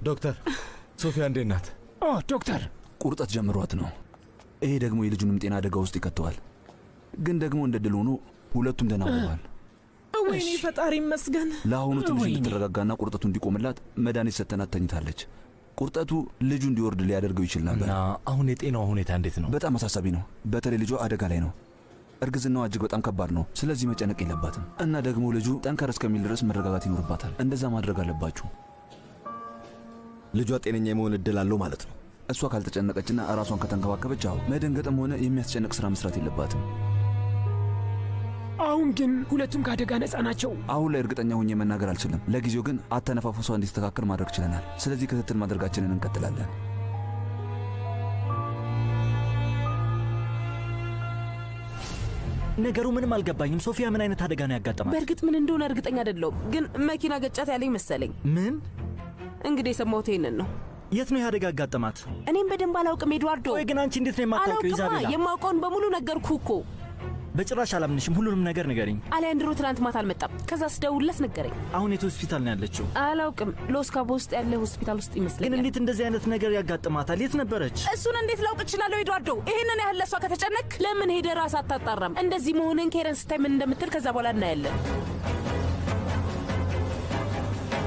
ዶክተር ሶፊያ እንዴት ናት? ዶክተር ቁርጠት ጀምሯት ነው። ይሄ ደግሞ የልጁንም ጤና አደጋ ውስጥ ይከተዋል። ግን ደግሞ እንደ ድል ሆኖ ሁለቱም ደህና ሆነዋል። ወይኔ ፈጣሪ ይመስገን። ለአሁኑ ትንሽ እንድትረጋጋና ቁርጠቱ እንዲቆምላት መድኃኒት ሰጥተናት ተኝታለች። ቁርጠቱ ልጁ እንዲወርድ ሊያደርገው ይችል ነበር። እና አሁን የጤናዋ ሁኔታ እንዴት ነው? በጣም አሳሳቢ ነው። በተለይ ልጇ አደጋ ላይ ነው። እርግዝናዋ እጅግ በጣም ከባድ ነው። ስለዚህ መጨነቅ የለባትም። እና ደግሞ ልጁ ጠንከር እስከሚል ድረስ መረጋጋት ይኖርባታል። እንደዛ ማድረግ አለባችሁ። ልጇ ጤነኛ የመሆን እድል አለው ማለት ነው። እሷ ካልተጨነቀችና ራሷን ከተንከባከበች መደንገጥም ሆነ የሚያስጨንቅ ስራ መስራት የለባትም። አሁን ግን ሁለቱም ከአደጋ ነፃ ናቸው። አሁን ላይ እርግጠኛ ሆኜ መናገር አልችልም። ለጊዜው ግን አተነፋፈሷ እንዲስተካከል ማድረግ ችለናል። ስለዚህ ክትትል ማድረጋችንን እንቀጥላለን። ነገሩ ምንም አልገባኝም። ሶፊያ ምን አይነት አደጋ ነው ያጋጠማት? በእርግጥ ምን እንደሆነ እርግጠኛ አይደለሁም፣ ግን መኪና ገጫት ያለኝ መሰለኝ። ምን? እንግዲህ የሰማሁት ይሄንን ነው። የት ነው ያደጋ ያጋጠማት? እኔም በደንብ አላውቅም ኤድዋርዶ። ወይ ግን አንቺ እንዴት ነው የማታውቂው? ኢዛቤላ፣ የማውቀውን በሙሉ ነገርኩህ እኮ። በጭራሽ አላምንሽም። ሁሉንም ነገር ንገሪኝ። አሊያንድሮ ትናንት ማታ አልመጣም። ከዛ ስደውልለት ነገረኝ። አሁን የት ሆስፒታል ነው ያለችው? አላውቅም። ሎስ ካቦ ውስጥ ያለ ሆስፒታል ውስጥ ይመስለኛል። ግን እንዴት እንደዚህ አይነት ነገር ያጋጥማታል? የት ነበረች? እሱን እንዴት ላውቅ እችላለሁ ኤድዋርዶ? ይሄንን ያህል ለሷ ከተጨነቅ ለምን ሄደ ራስ አታጣራም? እንደዚህ መሆንን ኬረን ስታይ ምን እንደምትል ከዛ በኋላ እናያለን።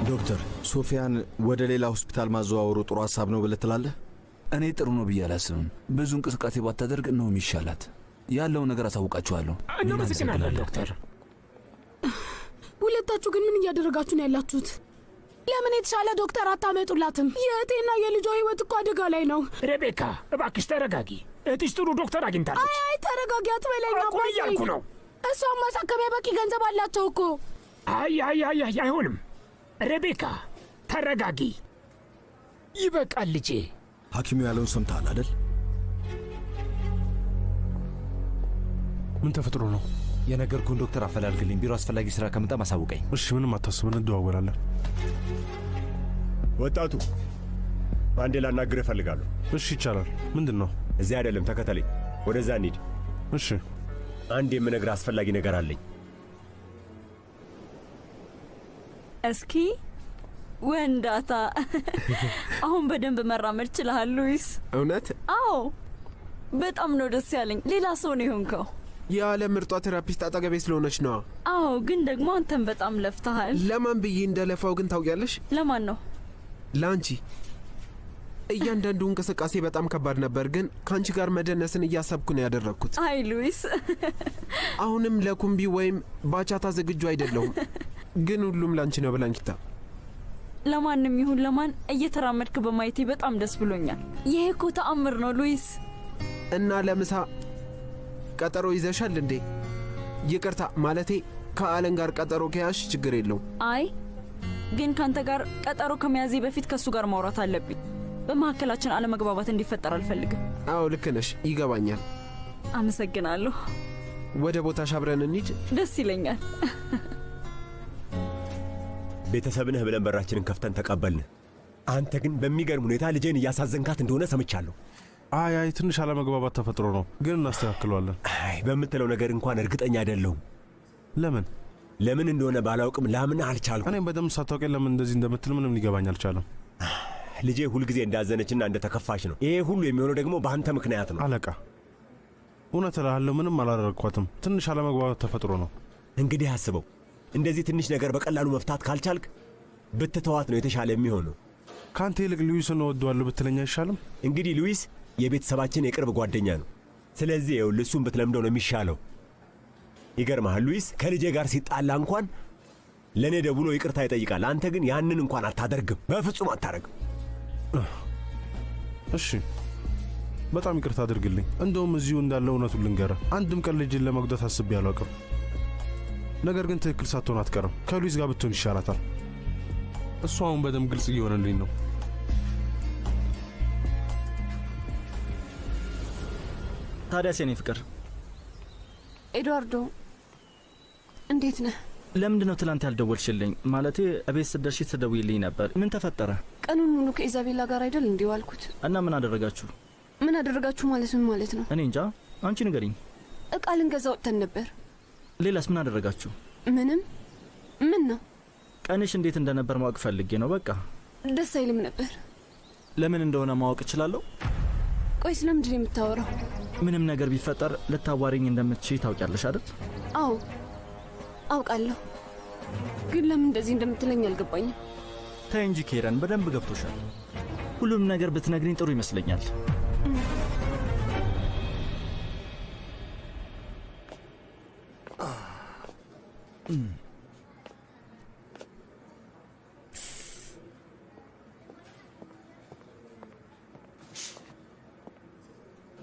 ዶክተር ሶፊያን ወደ ሌላ ሆስፒታል ማዘዋወሩ ጥሩ ሐሳብ ነው ብለህ ትላለህ? እኔ ጥሩ ነው ብዬ አላስብም። ብዙ እንቅስቃሴ ባታደርግ ነው የሚሻላት። ያለው ነገር አሳውቃችኋለሁ። እናመሰግናለን ዶክተር። ሁለታችሁ ግን ምን እያደረጋችሁ ነው ያላችሁት? ለምን የተሻለ ዶክተር አታመጡላትም? የእህቴና የልጇ ህይወት እኮ አደጋ ላይ ነው። ሬቤካ እባክሽ ተረጋጊ። እህትሽ ጥሩ ዶክተር አግኝታለች። አይ ተረጋጊ አትበለኝ። እኮ እያልኩ ነው። እሷም ማሳከሚያ በቂ ገንዘብ አላቸው እኮ። አይሆንም። ሬቤካ ተረጋጊ። ይበቃል ልጄ። ሐኪሙ ያለውን ሰምተሃል አይደል? ምን ተፈጥሮ ነው? የነገርኩህን ዶክተር አፈላልግልኝ። ቢሮ አስፈላጊ ስራ ከመጣ ማሳውቀኝ። እሺ፣ ምንም አታስብ፣ እንደዋወላለን። ወጣቱ አንዴ ላናግርህ እፈልጋለሁ። እሺ፣ ይቻላል። ምንድን ነው? እዚህ አይደለም፣ ተከተለኝ። ወደዛ እንሂድ። እሺ። አንድ የምነግርህ አስፈላጊ ነገር አለኝ። እስኪ ወንዳታ፣ አሁን በደንብ መራመድ ችለሃል ሉዊስ? እውነት? አዎ፣ በጣም ነው ደስ ያለኝ። ሌላ ሰው ነው የሆንከው። የዓለም ምርጧ ቴራፒስት አጠገቤ ስለሆነች ነዋ። አዎ፣ ግን ደግሞ አንተም በጣም ለፍተሃል። ለማን ብዬ እንደለፋው ግን ታውቂያለሽ? ለማን ነው? ለአንቺ። እያንዳንዱ እንቅስቃሴ በጣም ከባድ ነበር፣ ግን ከአንቺ ጋር መደነስን እያሰብኩ ነው ያደረግኩት። አይ ሉዊስ፣ አሁንም ለኩምቢ ወይም ባቻታ ዝግጁ አይደለሁም፣ ግን ሁሉም ላንቺ ነው ብላንኪታ። ለማንም ይሁን ለማን እየተራመድክ በማየቴ በጣም ደስ ብሎኛል። ይሄ እኮ ተአምር ነው ሉዊስ። እና ለምሳ ቀጠሮ ይዘሻል እንዴ? ይቅርታ ማለቴ ከአለን ጋር ቀጠሮ ከያሽ ችግር የለውም። አይ ግን ካንተ ጋር ቀጠሮ ከመያዜ በፊት ከሱ ጋር ማውራት አለብኝ። በመካከላችን አለመግባባት እንዲፈጠር አልፈልግም። አዎ ልክ ነሽ፣ ይገባኛል። አመሰግናለሁ። ወደ ቦታሽ አብረን እንሂድ። ደስ ይለኛል። ቤተሰብ ነህ ብለን በራችንን ከፍተን ተቀበልን። አንተ ግን በሚገርም ሁኔታ ልጄን እያሳዘንካት እንደሆነ ሰምቻለሁ። አይ ትንሽ አለመግባባት ተፈጥሮ ነው፣ ግን እናስተካክለዋለን። በምትለው ነገር እንኳን እርግጠኛ አይደለሁም። ለምን እንደሆነ ባላውቅም ላምን አልቻልኩም። እኔም በደንብ ሳታውቀኝ ለምን እንደዚህ እንደምትል ምንም ሊገባኝ አልቻለም። ልጄ ሁልጊዜ እንዳዘነችና እንደተከፋች ነው። ይሄ ሁሉ የሚሆነው ደግሞ በአንተ ምክንያት ነው። አለቃ፣ እውነት እልሃለሁ ምንም አላደረግኳትም። ትንሽ አለመግባባት ተፈጥሮ ነው። እንግዲህ አስበው፣ እንደዚህ ትንሽ ነገር በቀላሉ መፍታት ካልቻልክ ብትተዋት ነው የተሻለ የሚሆነው። ከአንተ ይልቅ ሉዊስን እወደዋለሁ ብትለኝ አይሻልም? እንግዲህ ሉዊስ የቤተሰባችን የቅርብ ጓደኛ ነው። ስለዚህ ይኸውልህ እሱን ብትለምደው ነው የሚሻለው። ይገርምሃል፣ ሉዊስ ከልጄ ጋር ሲጣላ እንኳን ለእኔ ደውሎ ይቅርታ ይጠይቃል። አንተ ግን ያንን እንኳን አታደርግም፣ በፍጹም አታደርግም። እሺ በጣም ይቅርታ አድርግልኝ። እንደውም እዚሁ እንዳለ እውነቱን ልንገርህ፣ አንድም ቀን ልጅን ለመጉዳት አስቤ አላውቅም። ነገር ግን ትክክል ሳትሆን አትቀርም። ከሉዊስ ጋር ብትሆን ይሻላታል። እሱ አሁን በደንብ ግልጽ እየሆነልኝ ነው። ታዲያስ የኔ ፍቅር? ኤድዋርዶ እንዴት ነህ? ለምንድን ነው ትላንት ያልደወልሽልኝ? ማለቴ እቤት ስትደርሺ ትደውይልኝ ነበር። ምን ተፈጠረ? ቀኑን ሙሉ ከኢዛቤላ ጋር አይደል እንዴ ዋልኩት። እና ምን አደረጋችሁ? ምን አደረጋችሁ ማለት ምን ማለት ነው? እኔ እንጃ፣ አንቺ ንገሪኝ። እቃ ልንገዛ ወጥተን ነበር። ሌላስ ምን አደረጋችሁ? ምንም። ምን ነው? ቀንሽ እንዴት እንደነበር ማወቅ ፈልጌ ነው። በቃ ደስ አይልም ነበር። ለምን እንደሆነ ማወቅ እችላለሁ? ቆይ ስለምንድን ነው የምታወራው? ምንም ነገር ቢፈጠር ልታዋሪኝ እንደምትችይ ታውቂያለሽ አይደል? አዎ አውቃለሁ፣ ግን ለምን እንደዚህ እንደምትለኝ አልገባኝም። ተይ እንጂ ኬረን፣ በደንብ ገብቶሻል። ሁሉም ነገር ብትነግሪኝ ጥሩ ይመስለኛል።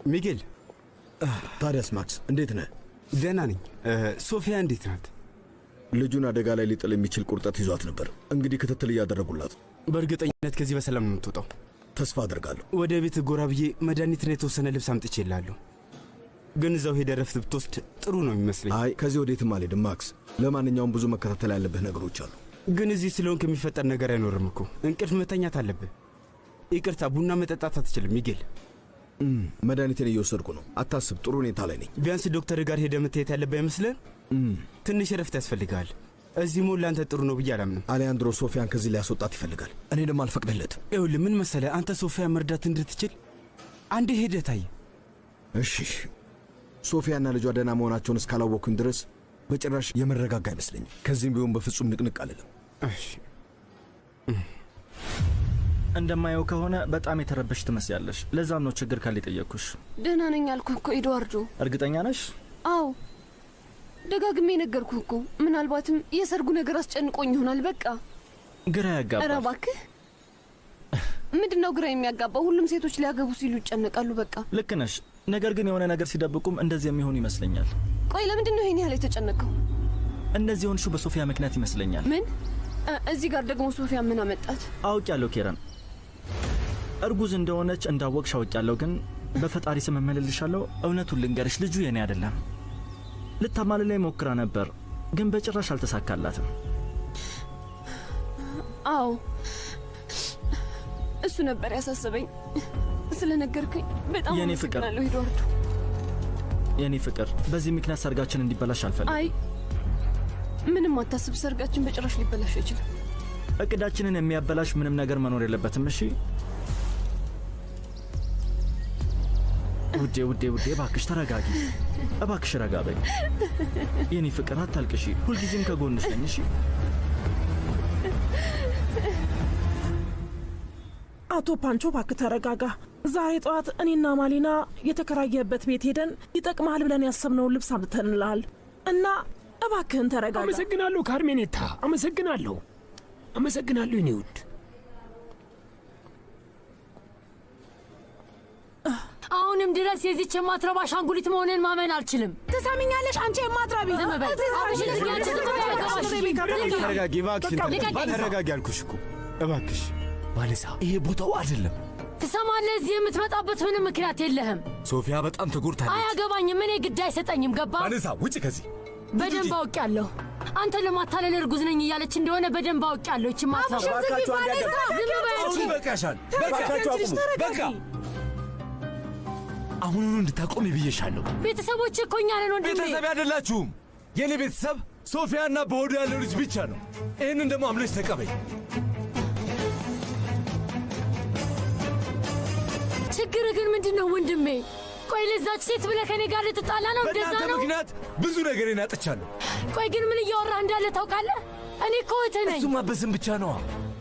ሚጌል። ታዲያስ ማክስ እንዴት ነህ? ደህና ነኝ። ሶፊያ እንዴት ናት? ልጁን አደጋ ላይ ሊጥል የሚችል ቁርጠት ይዟት ነበር። እንግዲህ ክትትል እያደረጉላት። በእርግጠኝነት ከዚህ በሰላም ነው የምትወጣው። ተስፋ አደርጋለሁ። ወደ ቤት ጎራ ብዬ መድኃኒትና የተወሰነ ልብስ አምጥቼልሃለሁ። ግን እዛው ሄደ ረፍት ብትወስድ ጥሩ ነው የሚመስለኝ። አይ ከዚህ ወዴትም አልሄድም ማክስ። ለማንኛውም ብዙ መከታተል ያለብህ ነገሮች አሉ። ግን እዚህ ስለሆንክ የሚፈጠር ነገር አይኖርም እኮ። እንቅልፍ መተኛት አለብህ። ይቅርታ፣ ቡና መጠጣት አትችልም ሚጌል። መድኃኒቴን እየወሰድኩ ነው። አታስብ፣ ጥሩ ሁኔታ ላይ ነኝ። ቢያንስ ዶክተር ጋር ሄደ መታየት ያለብህ አይመስልህም? ትንሽ ረፍት ያስፈልግሃል። እዚህ ሞላ አንተ ጥሩ ነው ብዬ አላምንም። አሌያንድሮ ሶፊያን ከዚህ ሊያስወጣት ይፈልጋል። እኔ ደግሞ አልፈቅድለትም። ይኸውልህ ምን መሰለህ፣ አንተ ሶፊያን መርዳት እንድትችል አንዴ ሄደህ ታይ። እሺ፣ ሶፊያና ልጇ ደህና መሆናቸውን እስካላወቅኩኝ ድረስ በጭራሽ የመረጋጋ አይመስለኝም። ከዚህም ቢሆን በፍጹም ንቅንቅ አልልም። እሺ። እንደማየው ከሆነ በጣም የተረበሽ ትመስያለሽ። ለዛም ነው ችግር ካለ የጠየቅኩሽ። ደህና ነኝ አልኩህ እኮ ኤድዋርዶ። እርግጠኛ ነሽ? አዎ ደጋግሜ ነገርኩህ እኮ። ምናልባትም የሰርጉ ነገር አስጨንቆኝ ይሆናል። በቃ ግራ ያጋባል። ኧረ እባክህ፣ ምንድን ነው ግራ የሚያጋባው? ሁሉም ሴቶች ሊያገቡ ሲሉ ይጨነቃሉ። በቃ ልክ ነሽ። ነገር ግን የሆነ ነገር ሲደብቁም እንደዚህ የሚሆኑ ይመስለኛል። ቆይ ለምንድን ነው ይሄን ያህል የተጨነቀው? እንደዚህ ሆንሹ በሶፊያ ምክንያት ይመስለኛል። ምን? እዚህ ጋር ደግሞ ሶፊያ ምን አመጣት? አውቄያለሁ ኬረን፣ እርጉዝ እንደሆነች እንዳወቅሽ አውቄያለሁ። ግን በፈጣሪ ስም እምልልሻለሁ፣ እውነቱን ልንገርሽ፣ ልጁ የኔ አይደለም። ልታማልላይ ሞክራ ነበር፣ ግን በጭራሽ አልተሳካላትም። አዎ እሱ ነበር ያሳሰበኝ። ስለነገርከኝ በጣም አመሰግናለሁ ኤድዋርዶ። የኔ ፍቅር፣ በዚህ ምክንያት ሰርጋችን እንዲበላሽ አልፈልግም። አይ ምንም አታስብ፣ ሰርጋችን በጭራሽ ሊበላሽ አይችልም። እቅዳችንን የሚያበላሽ ምንም ነገር መኖር የለበትም። እሺ ውዴ ውዴ ውዴ፣ እባክሽ ተረጋጊ። እባክሽ ረጋ በይ የኔ ፍቅር፣ አታልቅሺ። ሁልጊዜም ከጎንሽ ነኝ። እሺ አቶ ፓንቾ እባክህ ተረጋጋ። ዛሬ ጠዋት እኔና ማሊና የተከራየበት ቤት ሄደን ይጠቅማል ብለን ያሰብነውን ልብስ አምጥተንልሃል እና እባክህን ተረጋጋ። አመሰግናለሁ ካርሜኔታ፣ አመሰግናለሁ። አመሰግናለሁ የኔ ውድ። አሁንም ድረስ የዚች የማትረባ አሻንጉሊት መሆንን ማመን አልችልም። ትሰሚኛለሽ? አንቺ የማትረቢ ዝም በይ። ተረጋጊ እባክሽን፣ ተረጋጊ አልኩሽ እኮ እባክሽ። ቫኔሳ፣ ይሄ ቦታው አይደለም። ትሰማለህ? እዚህ የምትመጣበት ምንም ምክንያት የለህም። ሶፊያ በጣም ተጎድታለች። አያገባኝም። እኔ ግድ አይሰጠኝም። ገባ? ቫኔሳ ውጪ ከዚህ። በደንብ አውቄያለሁ። አንተ ለማታለል እርጉዝ ነኝ እያለች እንደሆነ በደንብ አውቄያለሁ። እቺ ማትረባ ዝም በይ አንቺ። በቃሻል። በቃችሁ አቁሙ። በቃ አሁኑኑ እንድታቆሚ ብዬሻለሁ። ቤተሰቦች እኮ እኛ ነን ወንድሜ። ቤተሰብ አይደላችሁም። የኔ ቤተሰብ ሶፊያና በሆዱ ያለው ልጅ ብቻ ነው። ይህንን ደግሞ አምነሽ ተቀበይ። ችግር ግን ምንድን ነው ወንድሜ? ቆይ ለዛች ሴት ብለህ ከኔ ጋር ልትጣላ ነው? እንደዛ ነው? በእናንተ ምክንያት ብዙ ነገሬን አጥቻለሁ። ቆይ ግን ምን እያወራህ እንዳለ ታውቃለህ? እኔ እኮ እህትህ ነኝ። እሱማ በስም ብቻ ነዋ።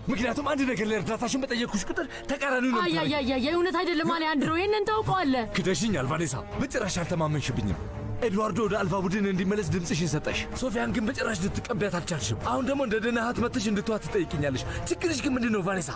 ምክንያቱም አንድ ነገር ላይ እርዳታሽን በጠየቅኩሽ ቁጥር ተቃራኒ ነው። አያያያ እውነት አይደለም አሌያንድሮ፣ ይህንን ታውቀዋለህ። ክደሽኛል ቫኔሳ፣ በጭራሽ አልተማመንሽብኝም። ኤድዋርዶ ወደ አልፋ ቡድን እንዲመለስ ድምፅሽን ሰጠሽ። ሶፊያን ግን በጭራሽ ልትቀበያት አልቻልሽም። አሁን ደግሞ እንደ ደህና እህት መጥተሽ እንድትዋት ትጠይቅኛለሽ። ችግርሽ ግን ምንድን ነው ቫኔሳ?